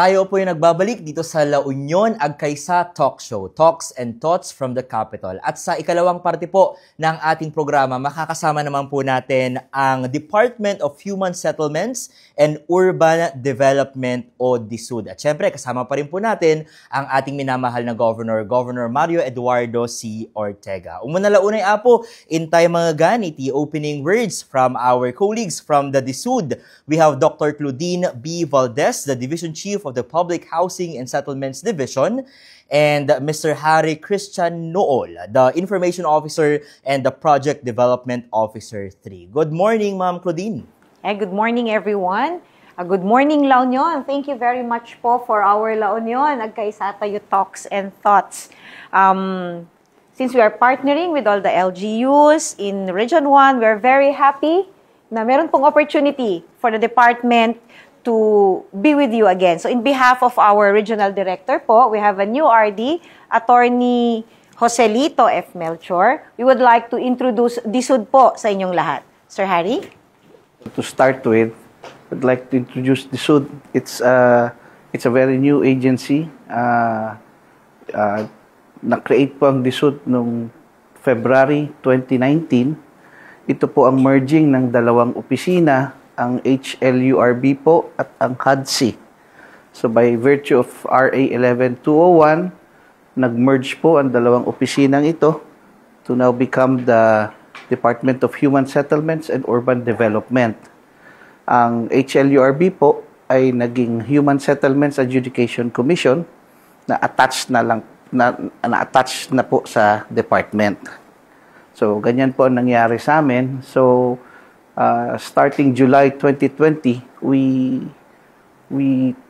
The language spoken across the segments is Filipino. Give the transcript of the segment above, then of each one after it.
Tayo po yung nagbabalik dito sa La Union Agkaisa Talk Show, Talks and Thoughts from the Capital. At sa ikalawang parte po ng ating programa, makakasama naman po natin ang Department of Human Settlements and Urban Development o DSUD. At syempre, kasama pa rin po natin ang ating minamahal na Governor Mario Eduardo C. Ortega. Umunalaunay po, intay mga ganiti opening words from our colleagues from the DSUD. We have Dr. Claudine B. Valdez, the Division Chief of the Public Housing and Settlements Division, and Mr. Harry Christian Nool, the Information Officer and the Project Development Officer 3. Good morning, Ma'am Claudine. Hey, good morning, everyone. Good morning, La Union. Thank you very much po for our La Union Agkaisa tayo Talks and Thoughts. Since we are partnering with all the LGUs in Region 1, we're very happy na meron pong opportunity for the department to be with you again. So in behalf of our regional director po, we have a new RD, Attorney Joselito F. Melchor. We would like to introduce DSUD po sa inyong lahat. Sir Harry? To start with, I'd like to introduce DSUD. It's a very new agency. Na-create po ang DSUD noong February 2019. Ito po ang merging ng dalawang opisina, ang HLURB po at ang HUDC. So by virtue of RA 11201, nag-merge po ang dalawang opisinang ito to now become the Department of Human Settlements and Urban Development. Ang HLURB po ay naging Human Settlements Adjudication Commission na attached na po sa department. So ganyan po ang nangyari sa amin. So starting July 2020, we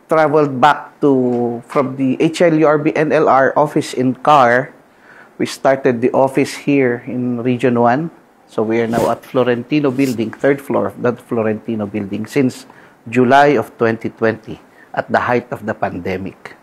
traveled back from the HLURB NLR office in CAR. We started the office here in Region 1. So we are now at Florentino Building, third floor of that Florentino Building since July of 2020 at the height of the pandemic.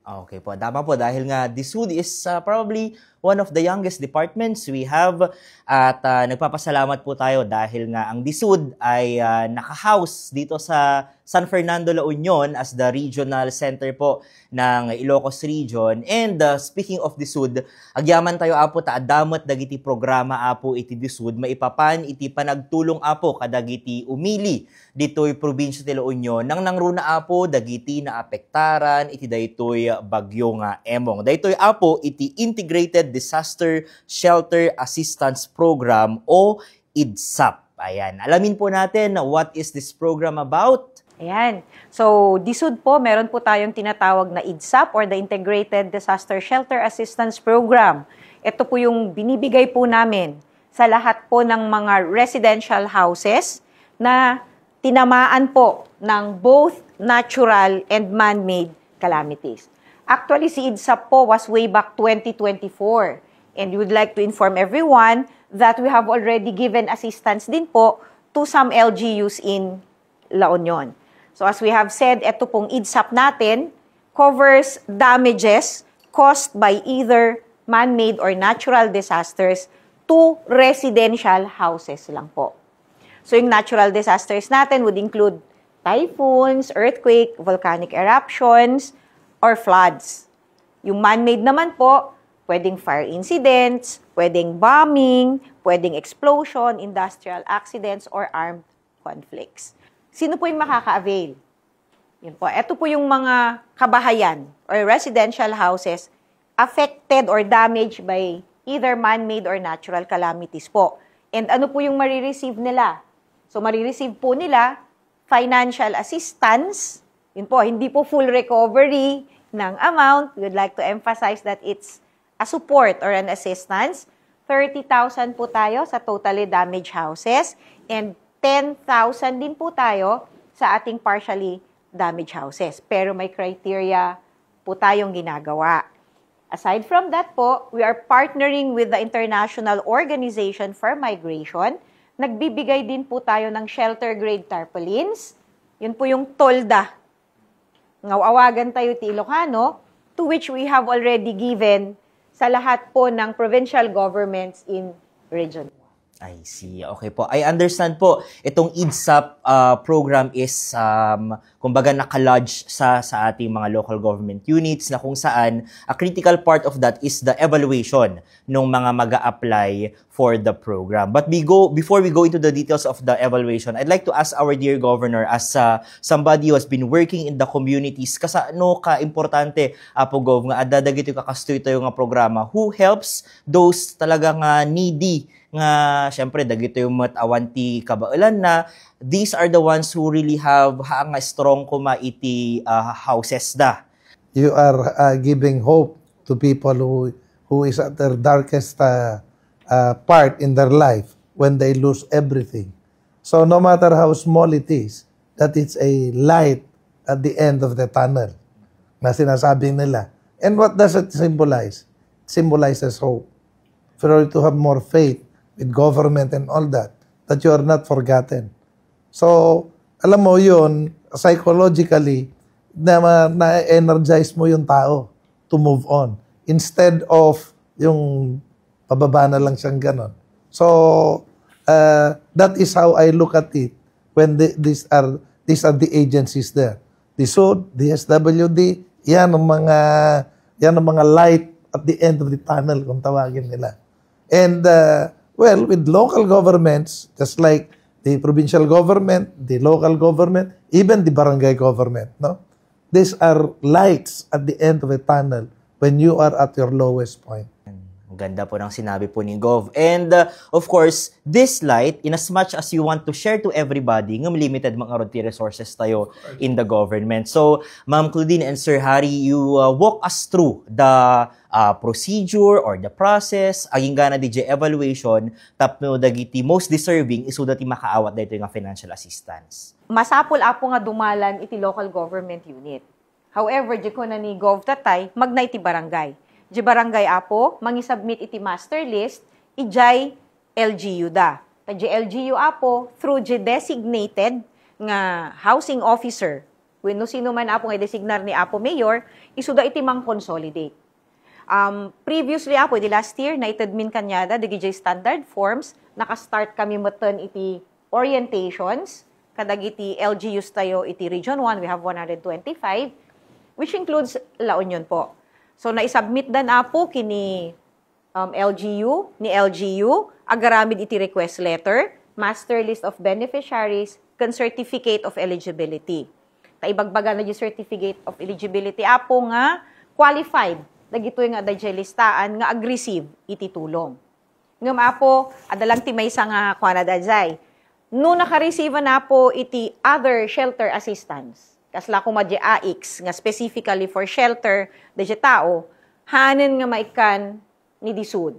Okay po, tama po dahil nga DSUD is probably one of the youngest departments we have at nagpapasalamat po tayo dahil nga ang DSUD ay naka-house dito sa San Fernando, La Union as the regional center po ng Ilocos Region. And speaking of DSUD, agyaman tayo apo ta adamat dagiti programa apo iti DSUD maipapan iti panagtulong apo kadagiti umili ditoy probinsya ti La Union nang nangruna apo dagiti naapektaran iti daytoy bagyo nga emong. Daytoy apo iti Integrated Disaster Shelter Assistance Program o IDSAP. Ayan, alamin po natin what is this program about. Ayan. So, DSUD po, meron po tayong tinatawag na IDSAP or the Integrated Disaster Shelter Assistance Program. Ito po yung binibigay po namin sa lahat po ng mga residential houses na tinamaan po ng both natural and man-made calamities. Actually, si IDSAP po was way back 2024. And we would like to inform everyone that we have already given assistance din po to some LGUs in La Union. So as we have said, ito pong IDSAP natin covers damages caused by either man-made or natural disasters to residential houses lang po. So yung natural disasters natin would include typhoons, earthquake, volcanic eruptions, or floods. Yung man-made naman po, pwedeng fire incidents, pwedeng bombing, pwedeng explosion, industrial accidents, or armed conflicts. Sino po yung makaka-avail? Yun po. Ito po yung mga kabahayan or residential houses affected or damaged by either man-made or natural calamities po. And ano po yung marireceive nila? So, marireceive po nila financial assistance. Yun po, hindi po full recovery ng amount. We would like to emphasize that it's a support or an assistance. 30,000 po tayo sa totally damaged houses and 10,000 din po tayo sa ating partially damaged houses. Pero may criteria po tayong ginagawa. Aside from that po, we are partnering with the International Organization for Migration. Nagbibigay din po tayo ng shelter-grade tarpaulins. Yun po yung TOLDA. Ngawawagan tayo ti Ilocano, to which we have already given sa lahat po ng provincial governments in Region 1. I see. Okay po. I understand po, itong IDSAP program is kumbaga nakalodge sa ating mga local government units na kung saan a critical part of that is the evaluation ng mga mag-a-apply for the program. But before we go into the details of the evaluation, I'd like to ask our dear Governor, as somebody who has been working in the communities, kasano ka importante, Apo Gov, nga adadagito kakastoy tayo nga programa who helps those talaga nga needy, nga syempre dagito yung matawanti kabailan na these are the ones who really have nga strong kuma iti houses da. You are giving hope to people who is at their darkest part in their life when they lose everything. So no matter how small it is, that it's a light at the end of the tunnel na sinasabi nila. And what does it symbolize? It symbolizes hope. For you to have more faith with government and all that you are not forgotten. So, alam mo yun, psychologically, na-energize mo yung tao to move on. Instead of yung pababa na lang siyang ganon. So, that is how I look at it when these are the agencies there. The SUD, the SWD, yan ang mga light at the end of the tunnel kung tawagin nila. And, well, with local governments, just like the provincial government, the local government, even the barangay government, no? These are lights at the end of a tunnel when you are at your lowest point. Ang ganda po ng sinabi po ni Gov. And of course, this light, in as much as you want to share to everybody, ng limited mga ronti resources tayo in the government. So, Ma'am Claudine and Sir Harry, you walk us through the procedure or the process, aging gana DJ evaluation, tapno dagiti most deserving iso dati makaawat dito yung financial assistance. Masapol apo nga dumalan iti local government unit. However, di ko na ni Gov tatay, magna iti barangay. Di barangay apo, mangisubmit iti master list, ijay LGU da. Di LGU apo, through di designated nga housing officer, when no sino man apo nga designar ni apo mayor, isuda iti mang consolidate. Previously apo, di last year, naitadmin kanyada, di standard forms, nakastart kami matan iti orientations, kadag iti LGUs tayo, iti Region 1, we have 125, which includes La Union po. So, naisubmit dan apo kini LGU, ni LGU, agaramid iti request letter, master list of beneficiaries, kan certificate of eligibility. Taibagbaga na yung certificate of eligibility apo nga qualified, dagito nga adajay listaan nga aggressive iti tulong. Ngam apo, adalang ti maysa nga kuana dajay. No naka-receive na po iti other shelter assistance. Kasla ko madya AX nga specifically for shelter dajay tao, hanen nga maikan ni disud.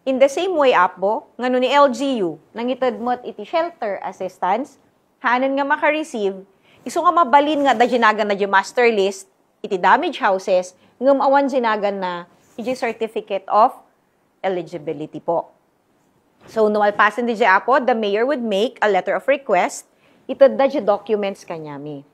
In the same way apo, ngano ni LGU, nangitad mo't iti shelter assistance, hanen nga maka-receive, iso nga mabalin nga dajay nagan na master list, iti damaged houses, ngam awan sinagan na iti certificate of eligibility po. So, numalpasan di apo, the mayor would make a letter of request, ito da documents kanyami.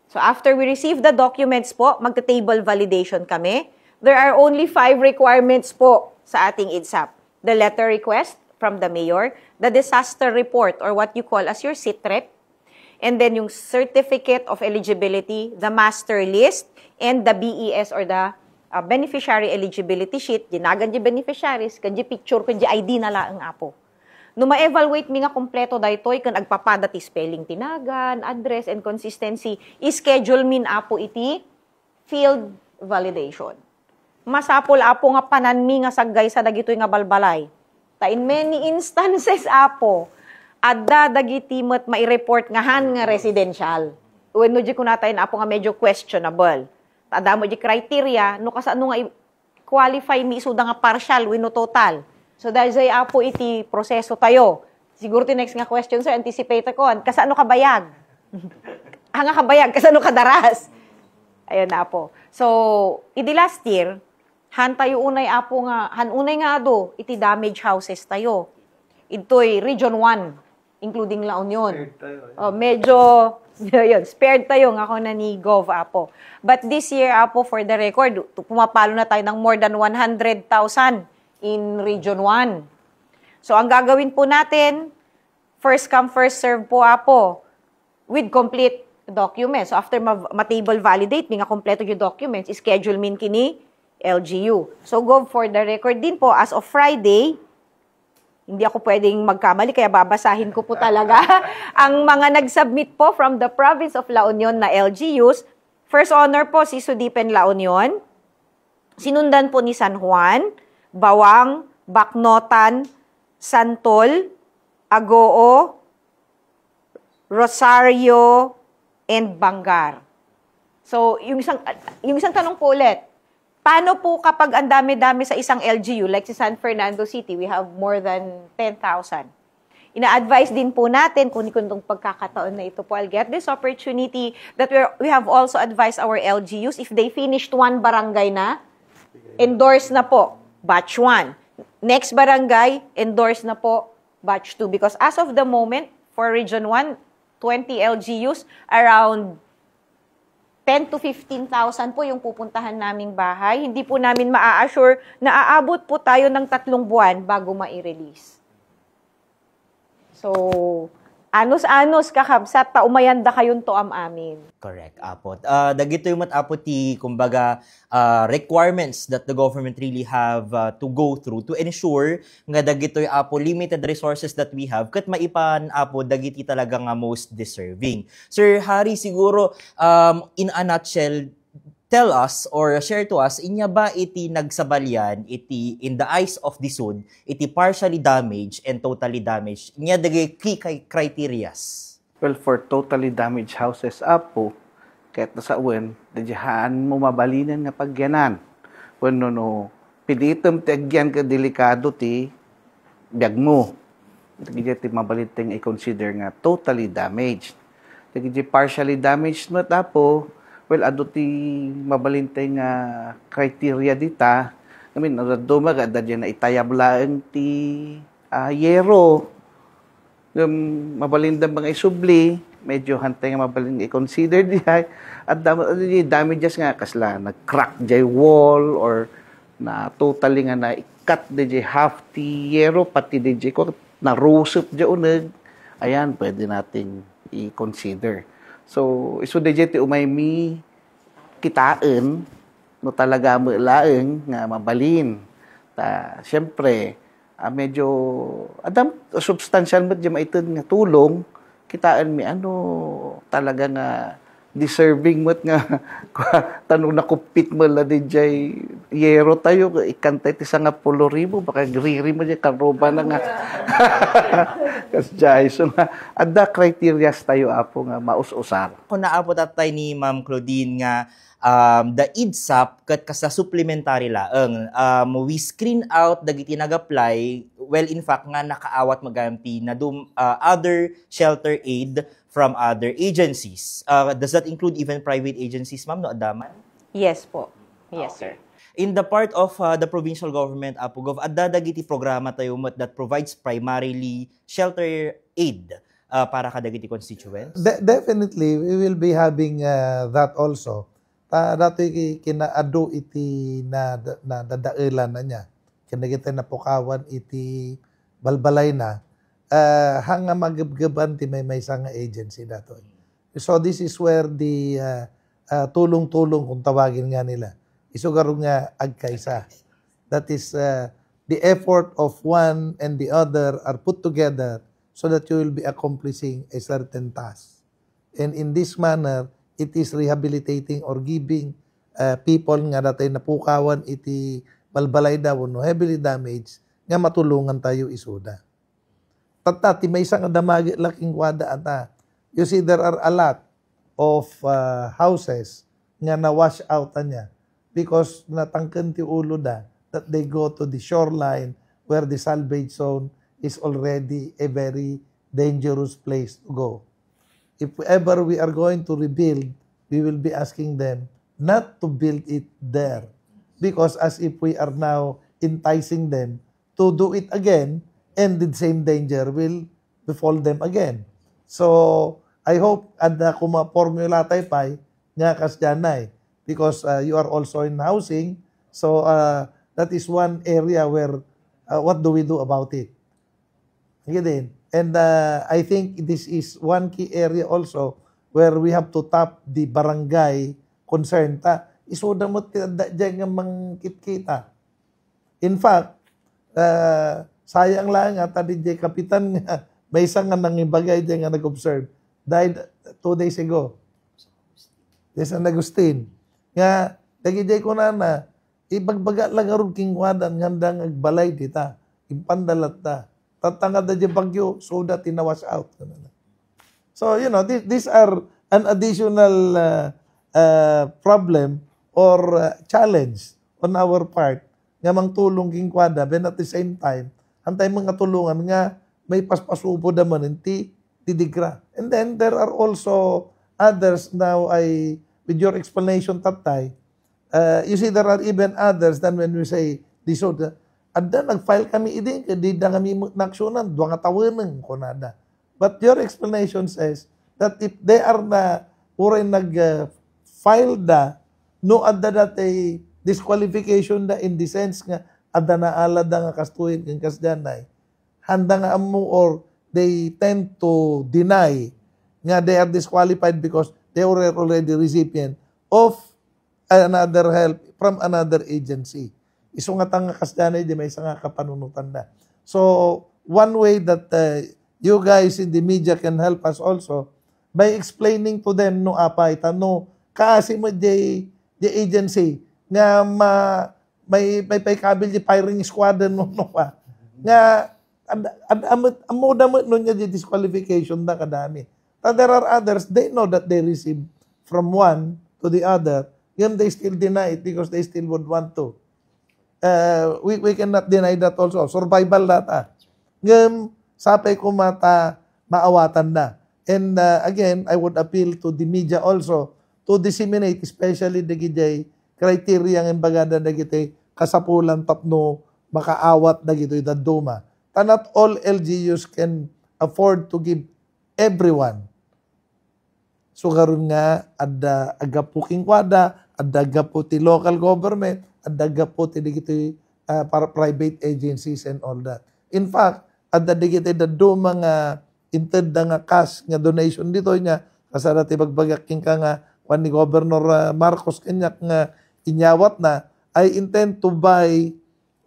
So, after we receive the documents po, magta-table validation kami. There are only 5 requirements po sa ating IDSAP. The letter request from the mayor, the disaster report or what you call as your SITREP, and then yung certificate of eligibility, the master list, and the BES or the beneficiary eligibility sheet, ginagan di beneficiaries, kanji picture, kanji ID na laang apo. No ma-evaluate mi nga kompleto daytoy kan agpapada ti spelling tinagan, address, and consistency, i-schedule min apo iti field validation. Masapol apo nga pananmi nga saggay sa dagitoy nga balbalay. Ta in many instances apo, adda dagiti met mai-report nga han nga residential. Wenno di kunatay na apo nga medyo questionable. Tada mo di criteria, no kasano nga qualify mi isuda nga partial wenno total. So dahil say apo iti proseso tayo. Siguro ti next nga question sir, anticipate ko, kasano ka bayag? Nga kabayag, kasano ka daras? Ayun na po. So, idi last year, han tayo unay apo nga, han unay nga do, iti damaged houses tayo. Ito'y Region 1, including La Union. Medyo, yun, spared tayo nga ako na ni Gov apo. But this year apo, for the record, pumapalo na tayo ng more than 100,000 in Region 1. So, ang gagawin po natin, first come, first serve po apo, with complete documents. So after ma-table validate, nga kompleto yung documents, schedule min kini LGU. So go for the record din po, as of Friday, hindi ako pwedeng magkamali, kaya babasahin ko po talaga ang mga nag-submit po from the province of La Union na LGUs. First honor po si Sudipen La Union. Sinundan po ni San Juan, Bawang, Bacnotan, Santol, Agoo, Rosario, and Bangar. So, yung isang tanong po ulit, paano po kapag ang dami-dami sa isang LGU, like sa San Fernando City, we have more than 10,000. Ina-advise din po natin, kung itong pagkakataon na ito po, I'll get this opportunity that we have also advised our LGUs, if they finished one barangay na, endorse na po, batch 1. Next barangay, endorse na po, batch 2. Because as of the moment, for Region 1, 20 LGUs, around 10 to 15,000 po yung pupuntahan naming bahay. Hindi po namin maa-assure na aabot po tayo ng 3 buwan bago ma-release. So, anos-anos kakabsat, taumayanda kayon to amin. Correct, Apo. Dagito yung Apo ti, kumbaga, requirements that the government really have to go through to ensure nga dagito yung Apo limited resources that we have kat maipan Apo dagiti talaga nga most deserving. Sir Harry, siguro in a nutshell, tell us or share to us, inya ba iti nagsabalyan, iti in the eyes of the SUD, iti partially damaged and totally damaged, inya dagay key criterias? Well, for totally damaged houses, Apo, kahit nasa uwan, dadyahaan mo mabalinan nga pagyanan. When no, pilitom ti agyan ka delikado ti biyag mo. Ti mabalinteng i-consider nga totally damaged. Ti partially damaged mo, Apo, well, ado ti mabalinteng criteria dita. I mean, dumaga, dadyan na itayablaan ti yero. Mabalindang mga isubli, medyo hantay nga mabalindang i-consider dihay. At damages nga, kasla nag-crack jay wall or na totally nga na i-cut jay half ti yero, pati jay ko na-rusot jay unag. Ayan, pwede nating i-consider. So, iso DJ ti umaymi kitaan no talaga laeng nga mabalin. Siyempre, medyo adam substantial met jam ito nga tulong kitaan mi talaga nga deserving met nga tanong nakupit mo la DJ yero tayo ikantay ti nga 10,000 baka griri mo di karoba na nga kasjay so nga adda criteria tayo Apo nga maus-usar. Kung naabot atay ni Ma'am Claudine nga the IDSAP kat kasa supplementary laeng we screen out dagiti nag-apply well in fact nga nakaawat magampi na other shelter aid from other agencies. Does that include even private agencies, ma'am, no adaman? Yes po. Yes, Okay. sir. In the part of the provincial government, Apugov, adda dagiti programa tayo that provides primarily shelter aid para kadagiti constituents? Definitely, we will be having that also. Dati kinaado iti na dadailan na niya. Kinagita na pukawan iti balbalay na. Hanga magabgaban ti may isang agency dato. So this is where the tulong-tulong kung tawagin nga nila. Isugaro nga agkaisa. That is the effort of one and the other are put together so that you will be accomplishing a certain task. And in this manner, it is rehabilitating or giving people nga datay napukawan iti balbalay daw no heavily damaged nga matulungan tayo isuda. Tatati may isang damagi laking wada ata. You see there are a lot of houses nga na-wash out niya because natangken ti ulo da that they go to the shoreline where the salvage zone is already a very dangerous place to go. If ever we are going to rebuild, we will be asking them not to build it there because as if we are now enticing them to do it again and the same danger will befall them again. So, I hope ada kuma formula tayo pay nga kasyanay because you are also in housing. So, that is one area where what do we do about it? Again, and I think this is one key area also where we have to tap the barangay concern ta. Isuda mo dyan nga mangkit-kita. In fact, sayang lang nga, tadi dyan kapitan nga, may isang nga nangibagay dyan nga nag-observe. Died 2 days ago. Yes, San Agustin. Nga, dagi-dagi ko na, ibagbaga lang arong kingwadan, ngandang agbalay dita. Impandalat ta. Tatangad na dyan bagyo, so that tinawas out. So, you know, these are an additional problem or challenge on our part nga mang tulong kingkwada, but at the same time, antay mga tulungan nga may paspasupo naman ti didigra. And then, there are also others now with your explanation, Tatay, you see there are even others than when we say disod. Adda, nag-file kami idi, di da kami naksyonan, duwa nga tawanan ko nada. But your explanation says that if they are na, uray nag-file da, no adda dati disqualification da in the sense nga, adda na ala da nga kastuhin ng kasdanay, handa nga amo or they tend to deny nga they are disqualified because they were already recipient of another help from another agency. Iso nga tanga kasdanay, di may isa nga kapanunutan na. So, one way that you guys in the media can help us also by explaining to them no apay, no, kaasi mo di agency nga may kabil di firing squadron no pa. Nga, amo no niya di disqualification na kadami. But there are others, they know that they receive from one to the other, yun they still deny it because they still would want to. We cannot deny that also. Survival data. Ngayon, sapay ko maawatan na. And again, I would appeal to the media also to disseminate, especially the gijay criteria ng bagada na gitay kasapulan tapno makaawat na gito'y daduma. Not all LGUs can afford to give everyone. So karon nga adda agapo kingkwada, adda agapo ti local government, adda agapo ti digiti para private agencies and all that. In fact, adda digiti daddo mga inted nga cash nga donation dito nya kasara ti bagbagak king ka nga kwan ni Governor Marcos kanyak nga inyawat na I intend to buy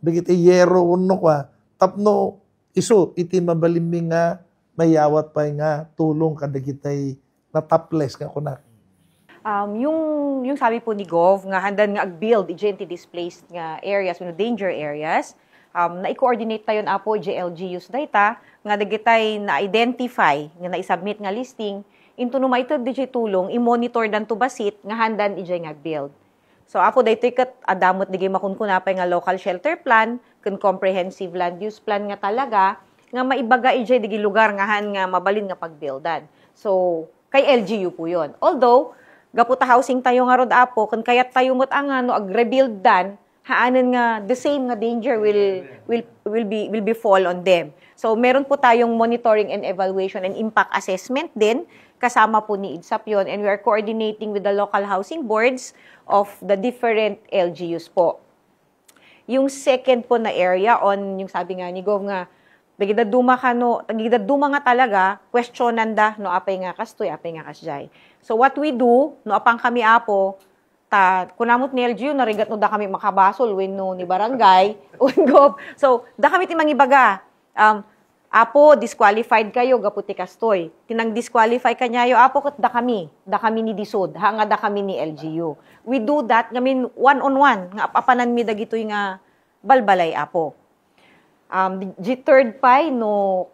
digiti yero unno kwa tapno iso iti mabalimbing nga mayawat pa nga tulong kadigitay na topless nga kuna. Yung sabi po ni Gov nga handan nga ag-build agent displaced nga areas, danger areas, na i-coordinate tayon apo GLGUs data nga dagitay na identify nga na-submit nga listing into no maitod DJ tulong i-monitor dan to basit nga handan ijay nga build. So apo daytoy ket adamot digay makunkunapay nga local shelter plan ken comprehensive land use plan nga talaga nga maibaga ijay digi lugar nga han nga mabalin nga pagbuildan. So kay LGU po yon. Although, gaputa housing tayo nga rod apo, kan kayat tayo mo't ang no, ag-rebuild dan, haanan nga, the same nga danger will be fall on them. So, meron po tayong monitoring and evaluation and impact assessment din, kasama po ni IDSAP yon, and we are coordinating with the local housing boards of the different LGUs po. Yung second po na area on, yung sabi nga ni Gov nga, dagidaduma nga talaga, questionan da, no apay nga kastoy, apay nga kasjay. So what we do, no apang kami apo, kunamot ni LGU, narigat no da kami makabasol, when no ni barangay, ungop. So, da kami timang ibaga, apo, disqualified kayo, gaputi kastoy. Tinang disqualify kanyayo, apo, kat da kami ni disod, hanga da kami ni LGU. We do that, ngamin, one-on-one, nga apanan mi dagitoy nga balbalay, apo. Di third pay no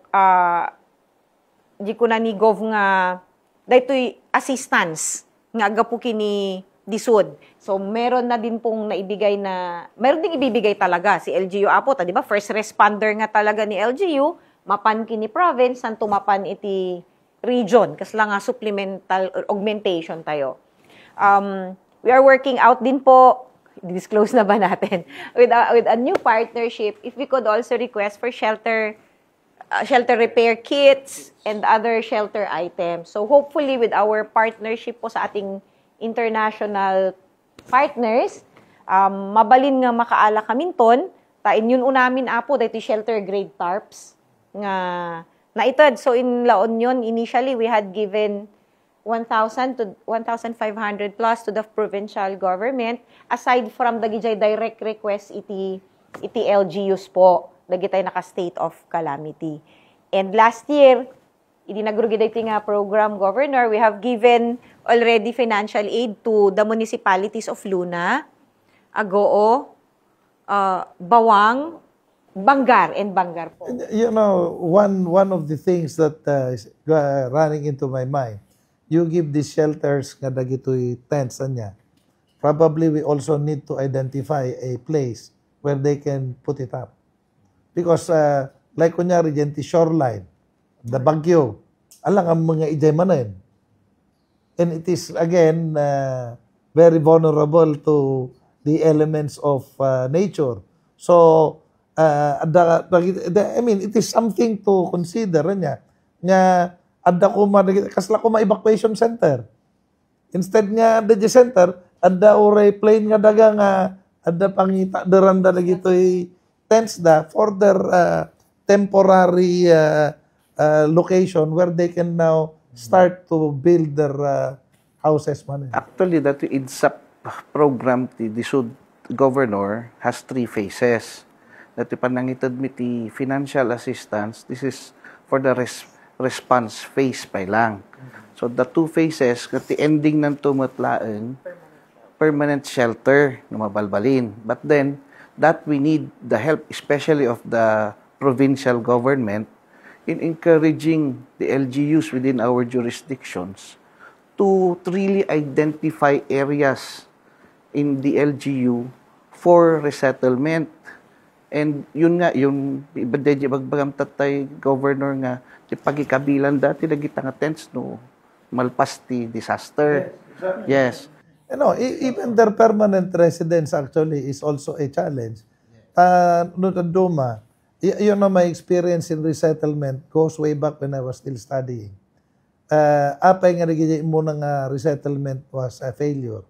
di ko na ni Gov nga daytoy assistance nga agapo kini disod. So meron na din pong naibigay na meron ding ibibigay talaga si LGU apo di ba first responder nga talaga ni LGU mapan kini province san tumapan iti region kasla nga supplemental augmentation tayo. We are working out din po disclose na ba natin with a new partnership if we could also request for shelter repair kits and other shelter items. So hopefully with our partnership po sa ating international partners, mabalin nga makaala kaminton, tain yun unamin apo dahito shelter grade tarps nga naitad. So in La Union initially we had given 1,000 to 1,500 plus to the provincial government, aside from dagijay direct request iti LGUs po, dagitay naka state of calamity. And last year, idinagrugiday nga program, Governor, we have given already financial aid to the municipalities of Luna, Agoo, Bawang, Bangar, and Bangar po. You know, one of the things that is running into my mind, you give these shelters nga dagitoy tents anya. Probably we also need to identify a place where they can put it up. Because like kunyari dyan, the shoreline, the Bagyo, alang ang mga ijay manin. And it is again very vulnerable to the elements of nature. So I mean, it is something to consider niya. Nga adda ko kasla ko evacuation center. Instead nga adda di center, adda uray plane nga daga nga adda pangita deranda lagi toy tents da for their temporary location where they can now start to build their houses man. Actually, that IDSAP program the Sud Governor has 3 phases. Dati panangitad mi ti financial assistance, this is for the response phase pa lang. So the 2 phases, the ending ng tumatlaan, permanent shelter na mabalbalin. But then, that we need the help, especially of the provincial government, in encouraging the LGUs within our jurisdictions to really identify areas in the LGU for resettlement. And yun nga, yung ibadedya bagbagam tatay governor nga, di pagikabilan dati nagita nga tents no, malpas ti disaster. Yes, exactly. Yes. You know, even their permanent residence actually is also a challenge. Duma, you know, my experience in resettlement goes way back when I was still studying. Apay nga nagiging muna nga resettlement was a failure.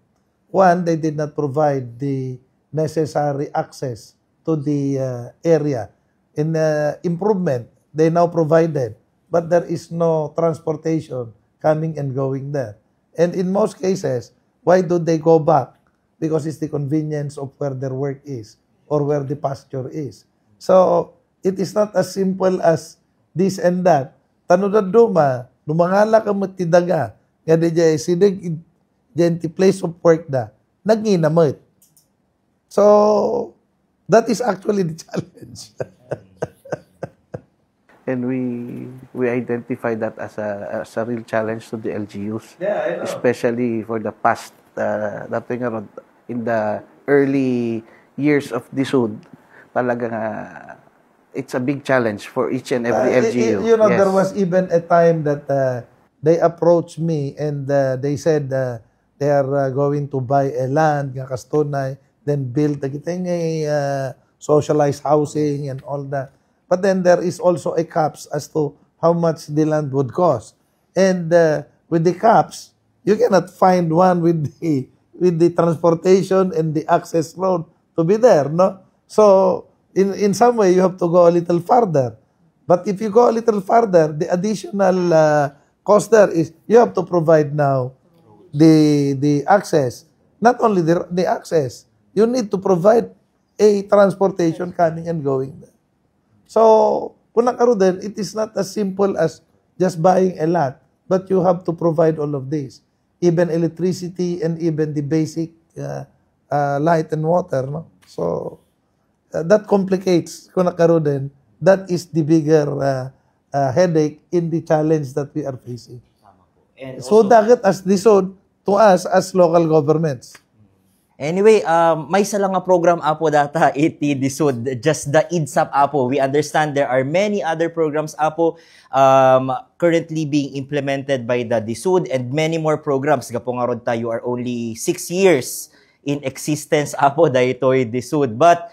One, they did not provide the necessary access to the area. In improvement, they now provided, but there is no transportation coming and going there. And in most cases, why do they go back? Because it's the convenience of where their work is or where the pasture is. So, it is not as simple as this and that. Tanudad duma, lumangala ka matidaga, nga di jay sinig the place of work da, naginamit. So, that is actually the challenge. And we identify that as a real challenge to the LGUs. Yeah, I know. Especially for the past, in the early years of DSUD, talagang it's a big challenge for each and every LGU. You know, Yes. there was even a time that they approached me and they said they are going to buy a land, nga kastunay, then build a socialized housing and all that. But then there is also a caps as to how much the land would cost. And with the caps, you cannot find one with the transportation and the access road to be there, no? So, in some way, you have to go a little farther. But if you go a little farther, the additional cost there is you have to provide now the access. Not only the access, you need to provide a transportation coming and going there. So, kung nakaro din, it is not as simple as just buying a lot, but you have to provide all of this. Even electricity and even the basic light and water. No? So, that complicates, kung nakaro din, that is the bigger headache in the challenge that we are facing. And So, also, dagat as disod to us as local governments. anyway, may isa lang nga program apo data iti disud, just the IDSAP apo. We understand there are many other programs apo currently being implemented by the disud and many more programs. Gapo nga rod tayo are only 6 years in existence apo daytoy disud. But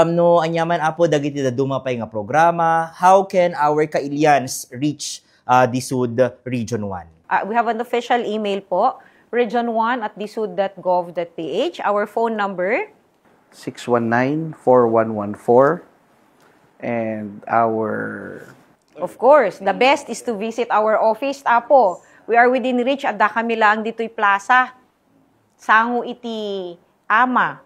no anyaman apo dagiti da dumapay nga programa, how can our Kailians reach disud Region 1? We have an official email po, region1@disud.gov.ph. Our phone number, 619-4114. And our of course, the best is to visit our office, Apo. We are within reach at kami lang dito'y plaza. Sango iti ama.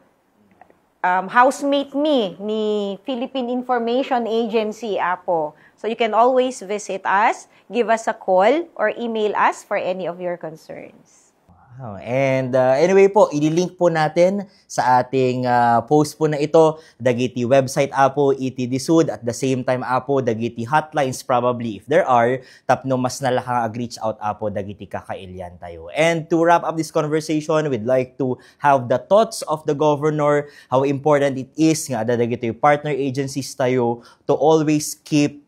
Housemate ni Philippine Information Agency, Apo. So you can always visit us, give us a call, or email us for any of your concerns. And anyway po, ililink po natin sa ating post po na ito, dagiti website apo, iti disud, at the same time apo, dagiti hotlines probably if there are, tapno mas nalakang ag-reach out apo, dagiti kakailyan tayo. And to wrap up this conversation, we'd like to have the thoughts of the governor, how important it is nga dagiti partner agencies tayo to always keep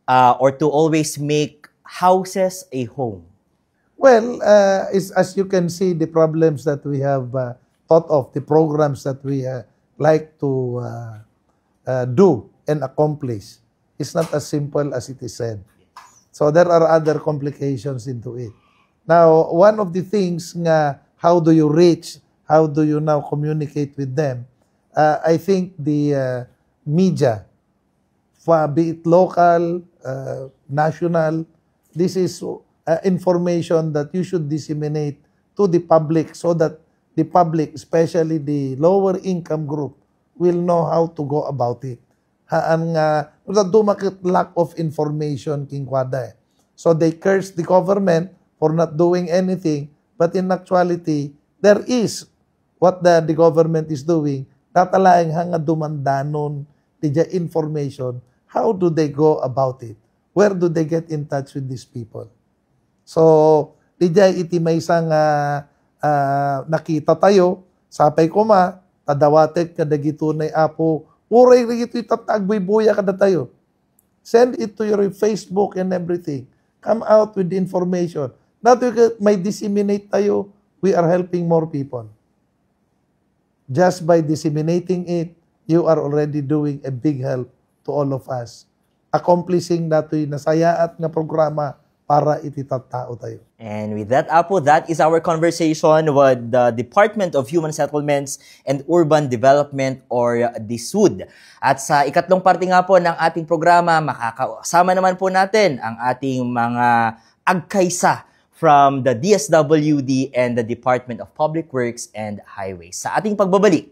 or to always make houses a home. Well, as you can see, the problems that we have thought of, the programs that we like to do and accomplish, is not as simple as it is said. So there are other complications into it. Now, one of the things nga, how do you reach, how do you now communicate with them? I think the media, be it local, national, this is information that you should disseminate to the public so that the public, especially the lower income group, will know how to go about it. Dumakit lack of information king kwada. So they curse the government for not doing anything, but in actuality, there is what the government is doing. Tatalaing hanga dumandanon the information. How do they go about it? Where do they get in touch with these people? So, dijay iti may isang nakita tayo, sapay ko tadawatek kadagitunay apo, uray rigito itatagbuy-buya kada tayo. Send it to your Facebook and everything. Come out with the information. Not may disseminate tayo, we are helping more people. Just by disseminating it, you are already doing a big help to all of us. Accomplishing nato'y nasayaat nga programa para ititatao tayo. And with that, Apo, that is our conversation with the Department of Human Settlements and Urban Development or DSUD. At sa ikatlong parte nga po ng ating programa, makakasama naman po natin ang ating mga agkaisa from the DSWD and the Department of Public Works and Highways. Sa ating pagbabalik.